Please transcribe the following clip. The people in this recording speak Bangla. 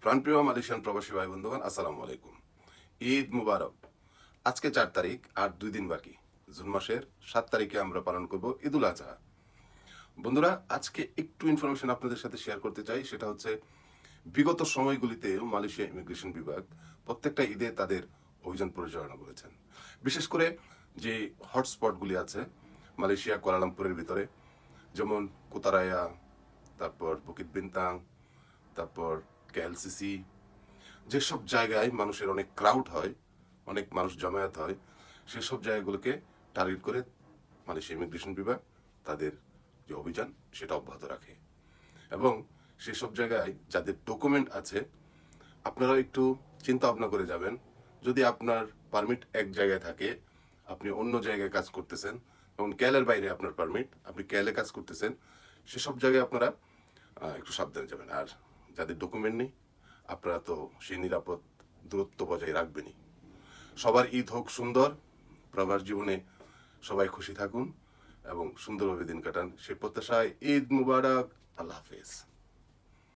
প্রাণপ্রিয় মালয়েশিয়ান প্রবাসী ভাই বন্ধুগণ, আসসালামু আলাইকুম। ঈদ মুবারক। আজকে 4 তারিখ, আর 2 দিন বাকি। জুন মাসের 7 তারিখে আমরা পালন করব ঈদুল আজহা। বন্ধুরা, আজকে একটু ইনফরমেশন আপনাদের সাথে শেয়ার করতে চাই। সেটা হচ্ছে, বিগত সময়গুলিতে মালয়েশিয়া ইমিগ্রেশন বিভাগ প্রত্যেকটা ঈদে তাদের অভিযান পরিচালনা করেছেন। বিশেষ করে যে হটস্পটগুলি আছে মালয়েশিয়া কুয়ালালামপুরের ভিতরে, যেমন কুতারায়া, তারপর বুকিত বিন্তাং, তারপর কেএলসিসি, যেসব জায়গায় মানুষের অনেক ক্রাউড হয়, অনেক মানুষ জমায়েত হয়, সেসব জায়গাগুলোকে টার্গেট করে মালয়েশিয়া ইমিগ্রেশন বিভাগ তাদের যে অভিযান সেটা অব্যাহত রাখে। এবং সেসব জায়গায় যাদের ডকুমেন্ট আছে, আপনারা একটু চিন্তা ভাবনা করে যাবেন। যদি আপনার পারমিট এক জায়গায় থাকে, আপনি অন্য জায়গায় কাজ করতেছেন, যেমন ক্যালের বাইরে আপনার পারমিট, আপনি ক্যালে কাজ করতেছেন, সেসব জায়গায় আপনারা একটু সাবধানে যাবেন। আর যাদের ডকুমেন্ট নেই, আপনারা তো সেই নিরাপদ দূরত্ব বজায় রাখবেনই। সবার ঈদ হোক সুন্দর, প্রবাস জীবনে সবাই খুশি থাকুন এবং সুন্দরভাবে দিন কাটান, সে প্রত্যাশায় ঈদ মুবারক। আল্লাহ হাফেজ।